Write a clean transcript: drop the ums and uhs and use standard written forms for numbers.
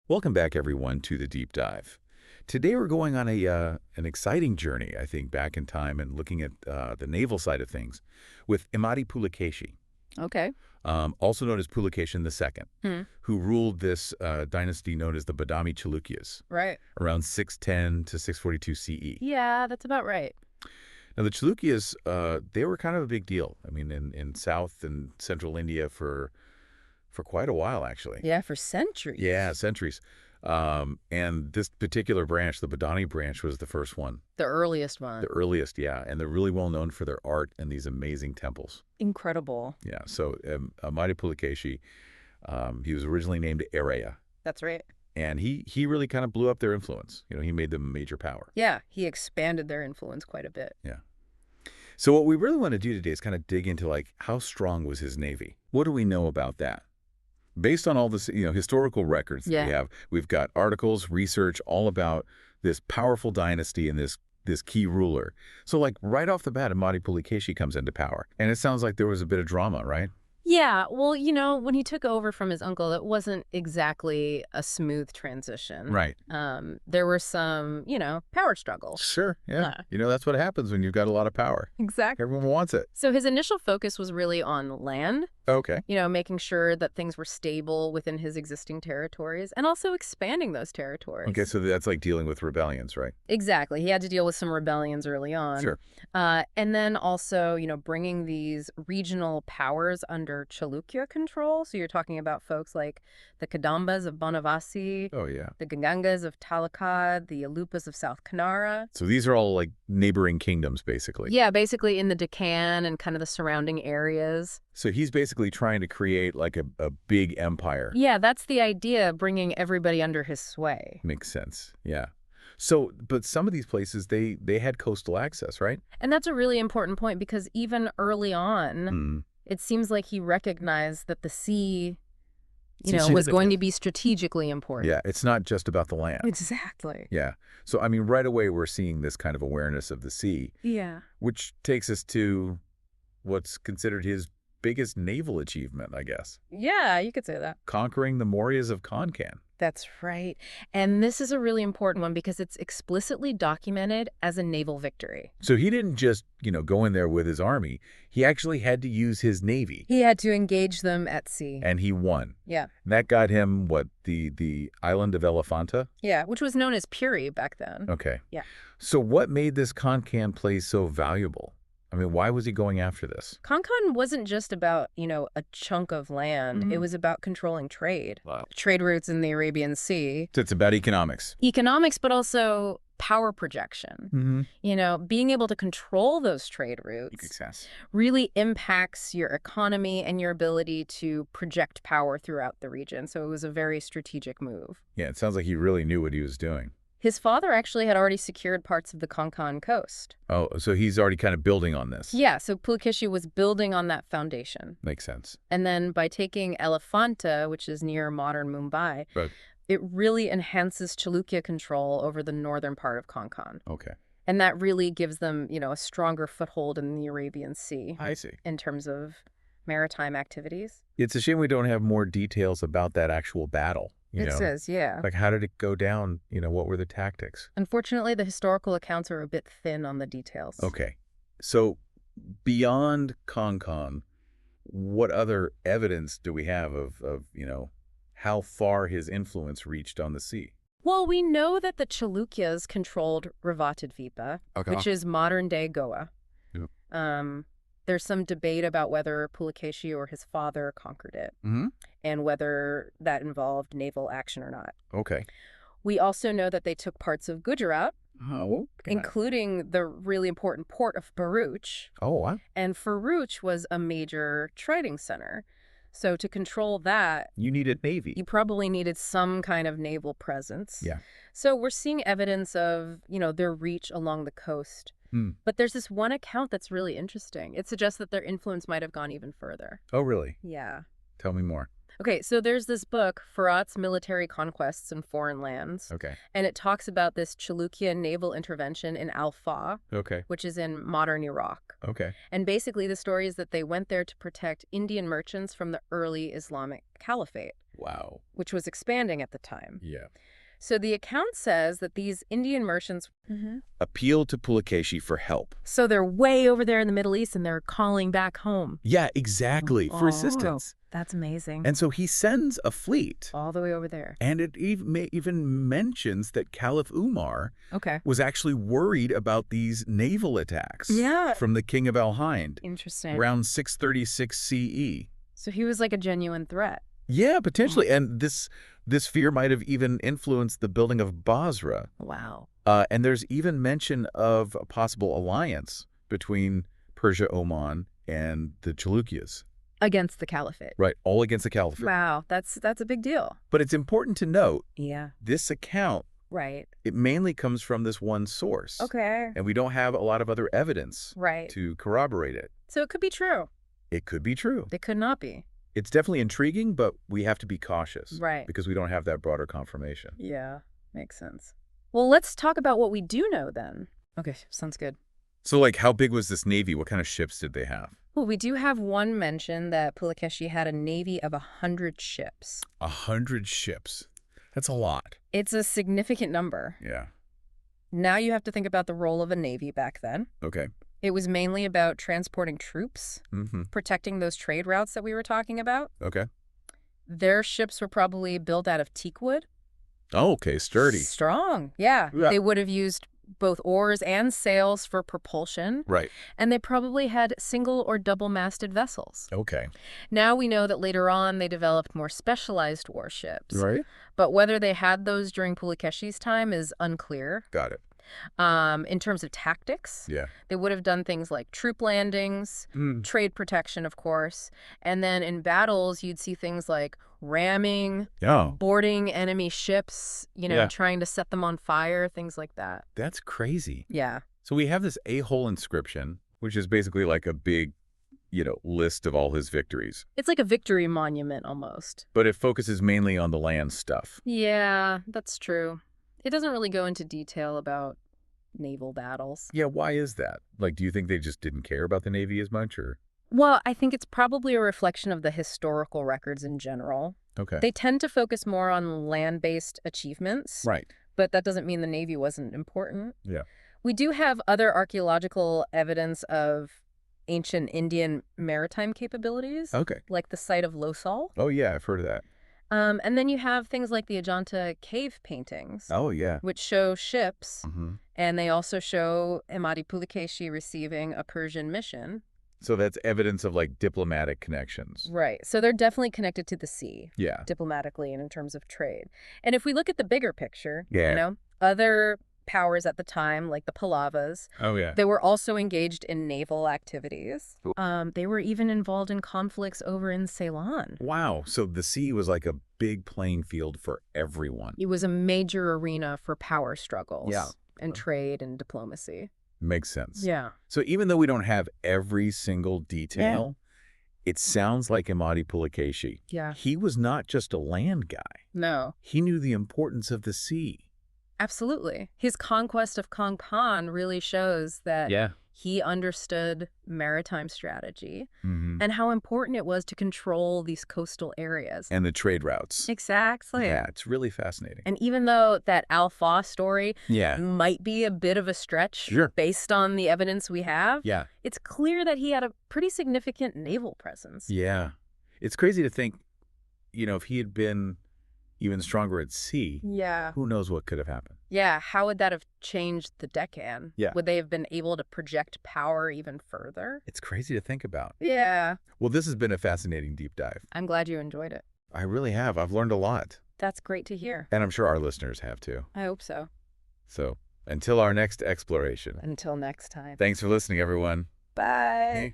Welcome back, everyone, to the Deep Dive. Today we're going on an exciting journey, I think, back in time and looking at the naval side of things with Immadi Pulikeshi, Okay. also known as Pulikeshin II, Hmm. who ruled this dynasty known as the Badami Chalukyas Right. around 610 to 642 CE. Yeah, that's about right. Now, the Chalukyas, they were kind of a big deal. I mean, in South and Central India for quite a while, actually. Yeah, for centuries. Yeah, centuries. And this particular branch, the Badani branch, was the first one. The earliest one. The earliest, yeah. And they're really well known for their art and these amazing temples. Incredible. Yeah. So Immadi Pulikeshi, he was originally named Araya. That's right. And he really kind of blew up their influence. You know, he made them a major power. Yeah, he expanded their influence quite a bit. Yeah. So what we really want to do today is kind of dig into, like, how strong was his navy? What do we know about that? Based on all this, historical records that we have, we've got articles, research, all about this powerful dynasty and this key ruler. So, like, right off the bat, Immadi Pulikeshi comes into power. And it sounds like there was a bit of drama, right? Yeah, well, when he took over from his uncle, it wasn't exactly a smooth transition. Right. There were some, power struggles. Sure, yeah. That's what happens when you've got a lot of power. Exactly. Everyone wants it. So his initial focus was really on land. Okay. Making sure that things were stable within his existing territories and also expanding those territories. Okay, so that's like dealing with rebellions, right? Exactly. He had to deal with some rebellions early on. Sure. And then also, bringing these regional powers under Chalukya control. So you're talking about folks like the Kadambas of Banavasi, Oh, yeah. the Gangangas of Talakad, the Alupas of South Kanara. So these are all like neighboring kingdoms, basically. Yeah, basically in the Deccan and kind of the surrounding areas. So he's basically trying to create like a big empire. Yeah, that's the idea, bringing everybody under his sway. Makes sense. Yeah. So, but some of these places, they had coastal access, right? And that's a really important point because even early on, it seems like he recognized that the sea, was going to be strategically important. Yeah, it's not just about the land. Exactly. Yeah. So, I mean, right away, we're seeing this kind of awareness of the sea. Yeah. Which takes us to what's considered his biggest naval achievement, I guess. Yeah, you could say that. Conquering the Mauryas of Konkan. That's right. And this is a really important one because it's explicitly documented as a naval victory. So he didn't just, go in there with his army. He actually had to use his navy. He had to engage them at sea. And he won. Yeah. And that got him, what, the island of Elephanta? Yeah, which was known as Puri back then. Okay. Yeah. So what made this Konkan place so valuable? I mean, why was he going after this? Konkan wasn't just about, a chunk of land. It was about controlling trade. Wow. Trade routes in the Arabian Sea. So it's about economics. Economics, but also power projection. Being able to control those trade routes Makes sense. really impacts your economy and your ability to project power throughout the region. So it was a very strategic move. Yeah, it sounds like he really knew what he was doing. His father actually had already secured parts of the Konkan coast. Oh, so he's already kind of building on this. Yeah, so Pulikeshi was building on that foundation. Makes sense. And then by taking Elephanta, which is near modern Mumbai, Right. it really enhances Chalukya control over the northern part of Konkan. Okay. And that really gives them, a stronger foothold in the Arabian Sea. I see. In terms of maritime activities. It's a shame we don't have more details about that actual battle. It says, yeah. Like, how did it go down? What were the tactics? Unfortunately, the historical accounts are a bit thin on the details. Okay. So beyond Konkan, what other evidence do we have of how far his influence reached on the sea? Well, we know that the Chalukyas controlled Ravatadvipa, which is modern-day Goa. Yep. There's some debate about whether Pulikeshi or his father conquered it, and whether that involved naval action or not. Okay. We also know that they took parts of Gujarat, Oh, okay. including the really important port of Bharuch. Oh, wow. And Bharuch was a major trading center. So to control that, You needed navy. you probably needed some kind of naval presence. Yeah. So we're seeing evidence of, their reach along the coast. But there's this one account that's really interesting. It suggests that their influence might have gone even further. Oh, really? Yeah. Tell me more. Okay, so there's this book, Farhat's Military Conquests in Foreign Lands. Okay. And it talks about this Chalukya naval intervention in Al-Fa, Okay. which is in modern Iraq. Okay. And basically the story is that they went there to protect Indian merchants from the early Islamic Caliphate. Wow. which was expanding at the time. Yeah. So the account says that these Indian merchants Appealed to Pulikeshi for help. So they're way over there in the Middle East and they're calling back home. Yeah, exactly, for assistance. That's amazing. And so he sends a fleet. All the way over there. And it even mentions that Caliph Umar was actually worried about these naval attacks from the king of Al Hind. Interesting. Around 636 CE. So he was like a genuine threat. Yeah, potentially. And this fear might have even influenced the building of Basra. Wow. And there's even mention of a possible alliance between Persia, Oman, and the Chalukyas. Against the caliphate. Right, all against the caliphate. Wow, that's a big deal. But it's important to note, this account, right, it mainly comes from this one source. Okay. And we don't have a lot of other evidence to corroborate it. So it could be true. It could be true. It could not be. It's definitely intriguing, but we have to be cautious. Right. Because we don't have that broader confirmation. Yeah, makes sense. Well, let's talk about what we do know then. Okay, sounds good. So, like, how big was this navy? What kind of ships did they have? Well, we do have one mention that Pulikeshi had a navy of 100 ships. 100 ships. That's a lot. It's a significant number. Yeah. Now you have to think about the role of a navy back then. Okay. It was mainly about transporting troops, protecting those trade routes that we were talking about. Okay. Their ships were probably built out of teak wood. Oh, okay. Sturdy. Strong. Yeah. They would have used both oars and sails for propulsion. Right. And they probably had single or double-masted vessels. Okay. Now we know that later on they developed more specialized warships. Right. But whether they had those during Pulekeshi's time is unclear. Got it. In terms of tactics, they would have done things like troop landings, trade protection, of course. And then in battles, you'd see things like ramming, boarding enemy ships, trying to set them on fire, things like that. That's crazy. Yeah. So we have this a-hole inscription, which is basically like a big, list of all his victories. It's like a victory monument almost. But it focuses mainly on the land stuff. Yeah, that's true. It doesn't really go into detail about naval battles. Yeah, why is that? Like, do you think they just didn't care about the Navy as much, or? Well, I think it's probably a reflection of the historical records in general. Okay. They tend to focus more on land-based achievements. Right. But that doesn't mean the Navy wasn't important. Yeah. We do have other archaeological evidence of ancient Indian maritime capabilities. Okay. Like the site of Losal. Oh, yeah, I've heard of that. And then you have things like the Ajanta cave paintings. Oh, yeah. Which show ships. And they also show Immadi Pulikeshi receiving a Persian mission. So that's evidence of, like, diplomatic connections. Right. So they're definitely connected to the sea. Yeah. Diplomatically and in terms of trade. And if we look at the bigger picture, yeah. Other powers at the time, like the Pallavas, they were also engaged in naval activities. They were even involved in conflicts over in Ceylon. Wow. So the sea was like a big playing field for everyone. It was a major arena for power struggles. Yeah. And trade and diplomacy. Makes sense. Yeah. So even though we don't have every single detail, it sounds like Immadi Pulikeshi. Yeah. He was not just a land guy. No. He knew the importance of the sea. Absolutely. His conquest of Konkan really shows that he understood maritime strategy and how important it was to control these coastal areas. And the trade routes. Exactly. Yeah, it's really fascinating. And even though that Al-Fa story might be a bit of a stretch based on the evidence we have, it's clear that he had a pretty significant naval presence. Yeah. It's crazy to think, if he had been even stronger at sea, who knows what could have happened. Yeah, how would that have changed the Deccan? Yeah. Would they have been able to project power even further? It's crazy to think about. Yeah. Well, this has been a fascinating deep dive. I'm glad you enjoyed it. I really have. I've learned a lot. That's great to hear. And I'm sure our listeners have too. I hope so. So, until our next exploration. Until next time. Thanks for listening, everyone. Bye. Hey.